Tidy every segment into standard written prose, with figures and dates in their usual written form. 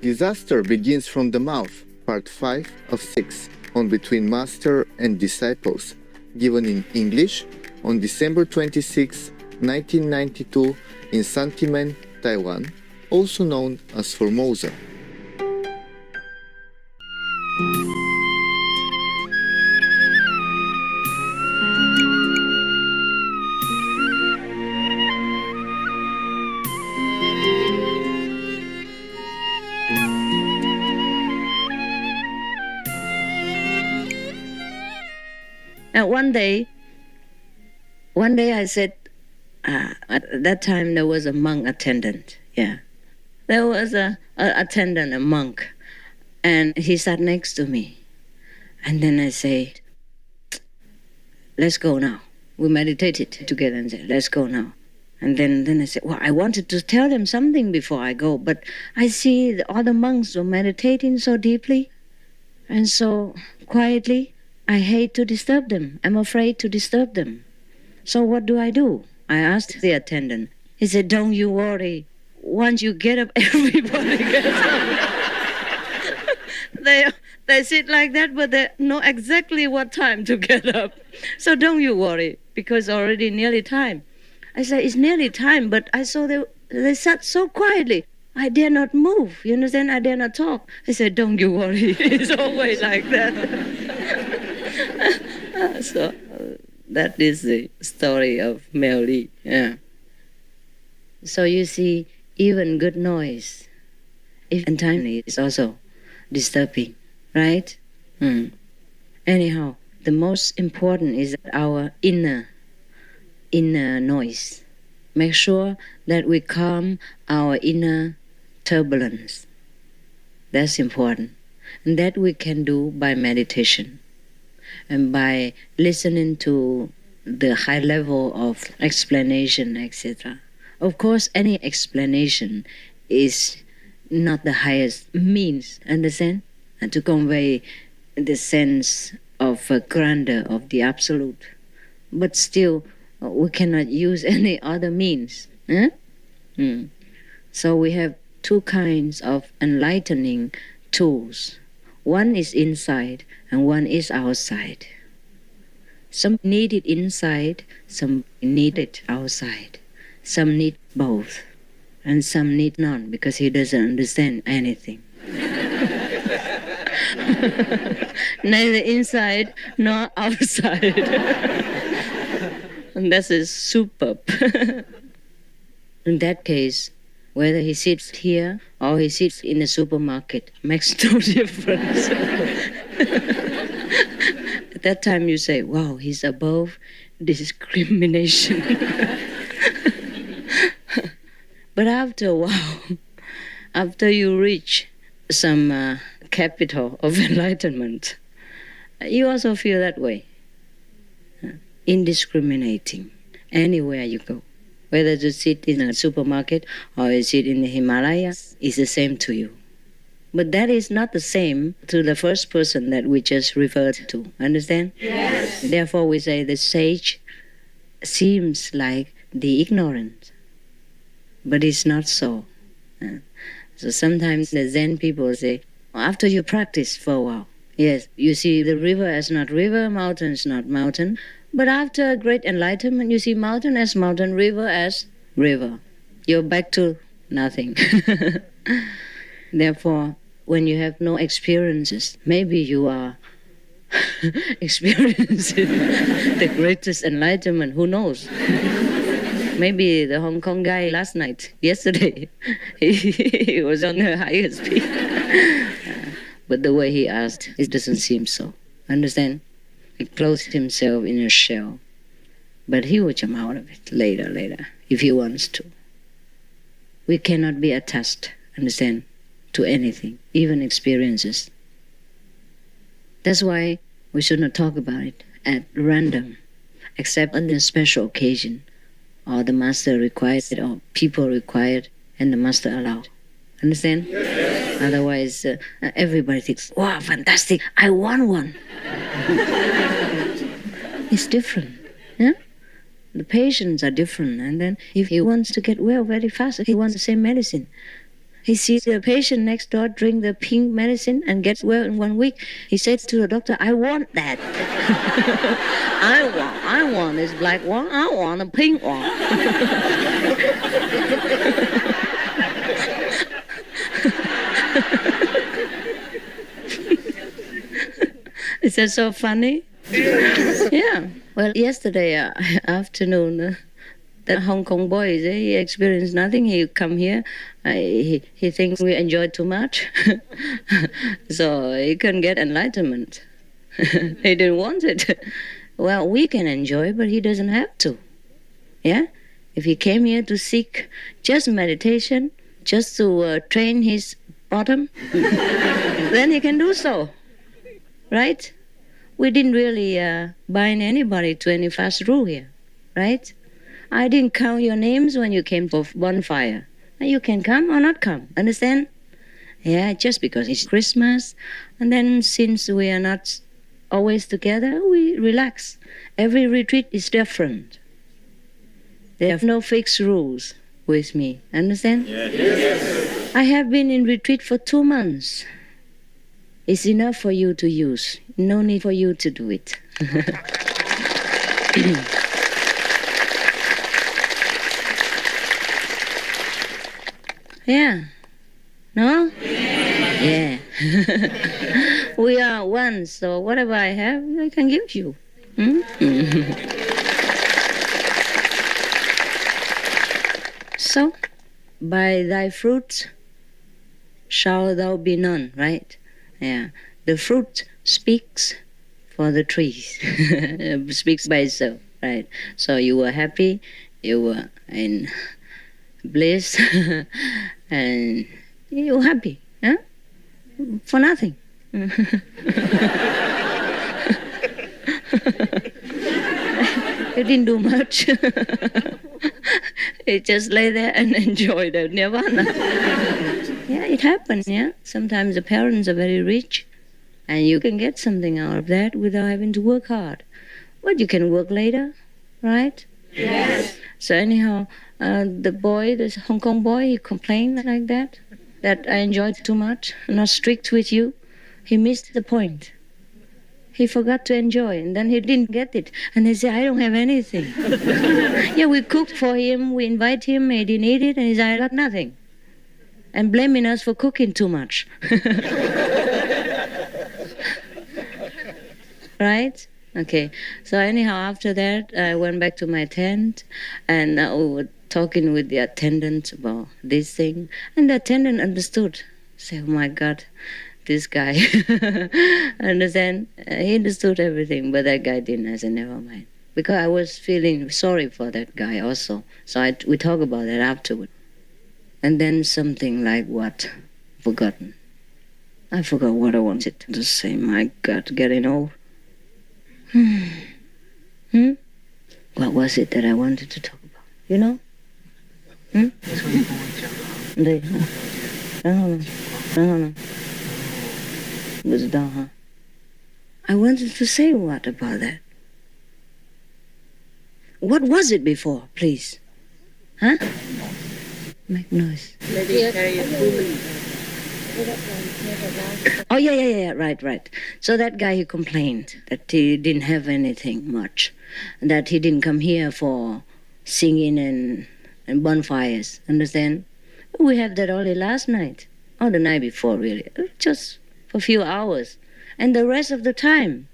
Disaster begins from the mouth, part 5 of 6, on Between Master and Disciples, given in English on December 26, 1992 in Santimen, Taiwan, also known as Formosa. And one day I said, at that time there was a monk attendant. Yeah, there was a attendant, a monk, and he sat next to me. And then I said, let's go now. We meditated together and said, let's go now. And then I said, well, I wanted to tell them something before I go, but I see the other monks were meditating so deeply and so quietly. I hate to disturb them. I'm afraid to disturb them. So what do? I asked the attendant. He said, don't you worry. Once you get up, everybody gets up. They sit like that, but they know exactly what time to get up. So don't you worry, because already nearly time. I said, it's nearly time, but I saw they sat so quietly. I dare not move, you understand? I dare not talk. I said, don't you worry. It's always like that. So that is the story of Mel Lee. Yeah. So you see, even good noise, if untimely, is also disturbing, right? Anyhow, the most important is our inner noise. Make sure that we calm our inner turbulence. That's important. And that we can do by meditation and by listening to the high level of explanation, etc. Of course, any explanation is not the highest means, understand? And to convey the sense of grandeur of the absolute. But still, we cannot use any other means. So we have two kinds of enlightening tools. One is inside and one is outside. Some need it inside, some need it outside. Some need both, and some need none because he doesn't understand anything. Neither inside nor outside. And that is superb. In that case, whether he sits here or he sits in the supermarket makes no difference. At that time you say, wow, he's above discrimination. But after a while, after you reach some capital of enlightenment, you also feel that way. Indiscriminating, anywhere you go. Whether to sit in a supermarket or you sit in the Himalayas, is the same to you. But that is not the same to the first person that we just referred to. Understand? Yes. Therefore we say the sage seems like the ignorant. But it's not so. So sometimes the Zen people say, after you practice for a while, yes, you see the river as not river, mountain is not mountain. But after great enlightenment, you see mountain as mountain, river as river. You're back to nothing. Therefore, when you have no experiences, maybe you are experiencing the greatest enlightenment, who knows? Maybe the Hong Kong guy yesterday, he was on the highest peak. But the way he asked, it doesn't seem so. Understand? He closed himself in a shell. But he will come out of it later, if he wants to. We cannot be attached, understand, to anything, even experiences. That's why we should not talk about it at random, except on a special occasion, or the master required it, or people required, and the master allowed. Understand? Yes. Otherwise, everybody thinks, wow, fantastic, I want one. It's different. Yeah? The patients are different. And then if he wants to get well very fast, he wants the same medicine. He sees the patient next door drink the pink medicine and gets well in 1 week. He says to the doctor, I want that. I want this black one. I want a pink one. Is that so funny? Yeah. Well, yesterday afternoon, that Hong Kong boy, he experienced nothing. He come here. He thinks we enjoy too much. So he couldn't get enlightenment. He didn't want it. Well, we can enjoy, but he doesn't have to. Yeah? If he came here to seek just meditation, just to train his bottom, then he can do so. Right? We didn't really bind anybody to any fast rule here. Right? I didn't count your names when you came for bonfire. You can come or not come. Understand? Yeah, just because it's Christmas. And then since we are not always together, we relax. Every retreat is different. There are no fixed rules with me. Understand? Yes. I have been in retreat for 2 months. It's enough for you to use. No need for you to do it. Yeah. No? Yeah. We are one, so whatever I have, I can give you. So, by thy fruits shall thou be known, right? Yeah. The fruit speaks for the trees. Speaks by itself, right? So you were happy, you were in bliss, and you were happy, huh? For nothing. You didn't do much. You just lay there and enjoy the nirvana. Yeah, it happens, yeah. Sometimes the parents are very rich, and you can get something out of that without having to work hard. But you can work later, right? Yes. So anyhow, the boy, this Hong Kong boy, he complained like that I enjoyed too much, not strict with you. He missed the point. He forgot to enjoy, and then he didn't get it. And he said, I don't have anything. Yeah, we cooked for him, we invite him, he didn't eat it, and he said, I got nothing. And blaming us for cooking too much. Right? Okay. So anyhow, after that, I went back to my tent, and we were talking with the attendant about this thing. And the attendant understood. Said, oh my God, this guy. Understand? He understood everything, but that guy didn't. I said, never mind. Because I was feeling sorry for that guy also. So we talk about that afterward. And then something like what? Forgotten. I forgot what I wanted to say. My God, getting old. What was it that I wanted to talk about? You know? I wanted to say what about that? What was it before, please? Huh? Make noise. Oh, yeah, right. So that guy, he complained that he didn't have anything much, that he didn't come here for singing and bonfires, understand? We had that only last night, or the night before, really, just for a few hours. And the rest of the time,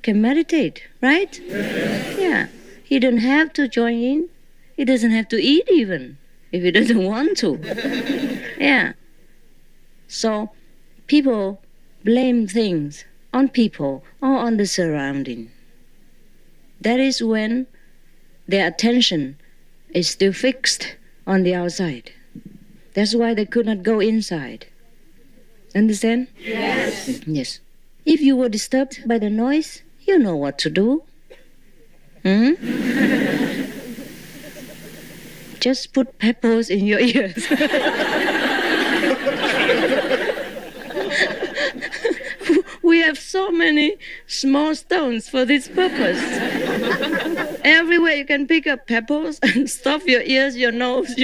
can meditate, right? Yeah. He doesn't have to join in. He doesn't have to eat even, if he doesn't want to. Yeah. So people blame things on people or on the surrounding. That is when their attention is still fixed on the outside. That's why they could not go inside. Understand? Yes. Yes. If you were disturbed by the noise, you know what to do. Just put pebbles in your ears. We have so many small stones for this purpose. Everywhere you can pick up pebbles and stuff your ears, your nose,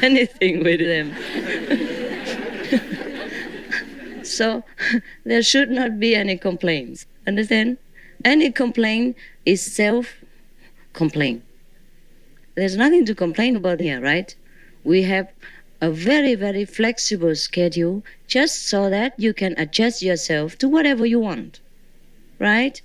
anything with them. So there should not be any complaints. Understand? Any complaint is self-complaint. There's nothing to complain about here, right? We have a very, very flexible schedule just so that you can adjust yourself to whatever you want, right?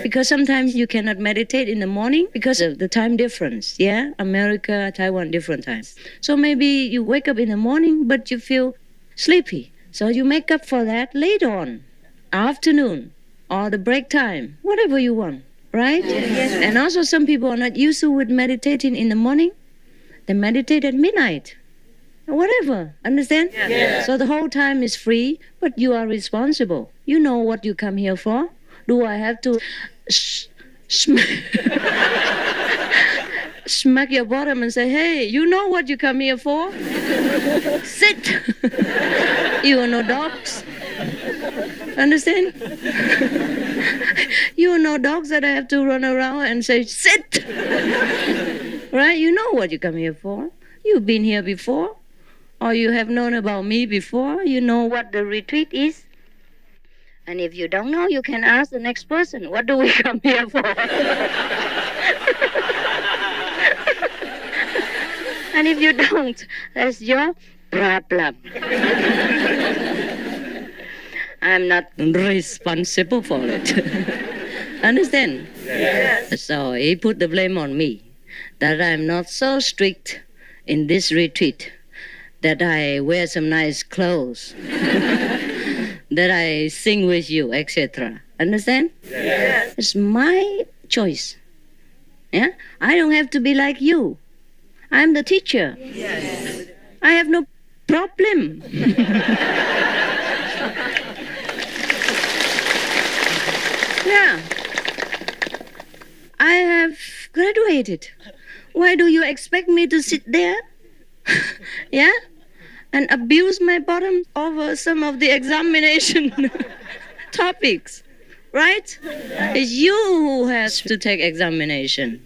Because sometimes you cannot meditate in the morning because of the time difference, yeah? America, Taiwan, different times. So maybe you wake up in the morning, but you feel sleepy. So you make up for that later on, afternoon, or the break time, whatever you want, right? Yes. And also some people are not used to with meditating in the morning. They meditate at midnight. Whatever, understand? Yes. So the whole time is free, but you are responsible. You know what you come here for. Do I have to smack your bottom and say, hey, you know what you come here for? Sit. You are no dogs. Understand? You are no dogs that I have to run around and say, sit. Right? You know what you come here for. You've been here before. Or you have known about me before. You know what the retreat is. And if you don't know, you can ask the next person, what do we come here for? And if you don't, that's your problem. I'm not responsible for it. Understand? Yes. So he put the blame on me, that I'm not so strict in this retreat, that I wear some nice clothes, that I sing with you, etc. Understand? Yes. It's my choice. Yeah? I don't have to be like you. I'm the teacher. Yes. I have no problem. Yeah. I have graduated. Why do you expect me to sit there? Yeah? And abuse my bottom over some of the examination topics, right? It's you who has to take examination.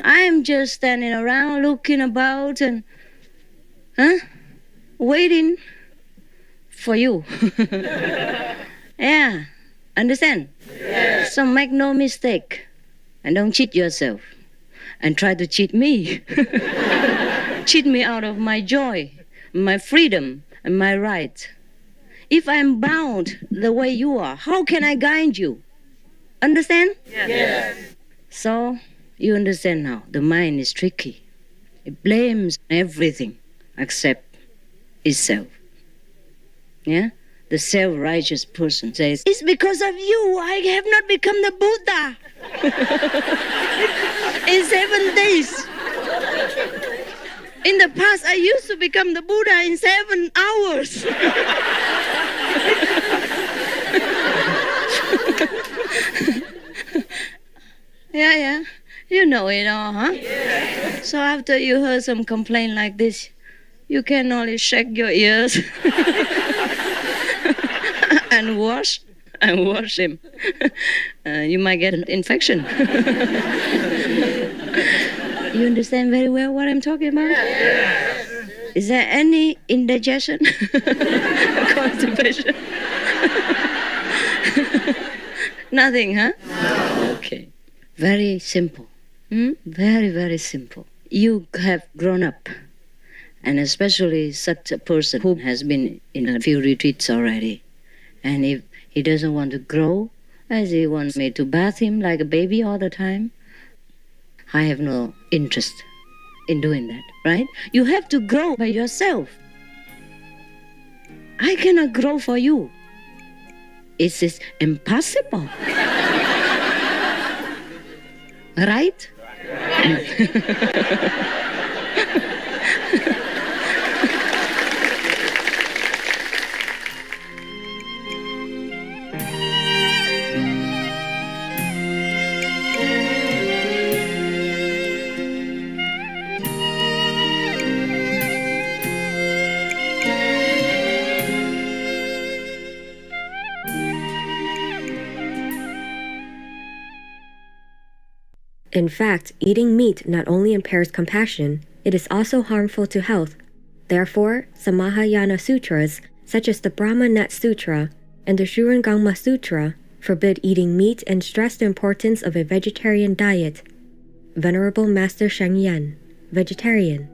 I'm just standing around looking about and waiting for you. Yeah, understand? Yes. So make no mistake and don't cheat yourself and try to cheat me. Cheat me out of my joy, my freedom, and my right. If I'm bound the way you are, how can I guide you? Understand? Yes. So, you understand now, the mind is tricky. It blames everything except itself. Yeah? The self-righteous person says, it's because of you I have not become the Buddha in 7 days. In the past, I used to become the Buddha in 7 hours. Yeah. You know it all, huh? Yeah. So after you heard some complaint like this, you can only shake your ears and wash him. You might get an infection. You understand very well what I'm talking about? Yes. Is there any indigestion? Constipation? Nothing, huh? No. Okay. Very simple. Very, very simple. You have grown up, and especially such a person who has been in a few retreats already. And if he doesn't want to grow, as he wants me to bath him like a baby all the time, I have no interest in doing that, right? You have to grow by yourself. I cannot grow for you. It is impossible. Right? In fact, eating meat not only impairs compassion, It is also harmful to health. Therefore, some Mahayana sutras, such as the Brahmanet Sutra and the Shurangama Sutra, forbid eating meat and stress the importance of a vegetarian diet. Venerable Master Sheng Yen, vegetarian.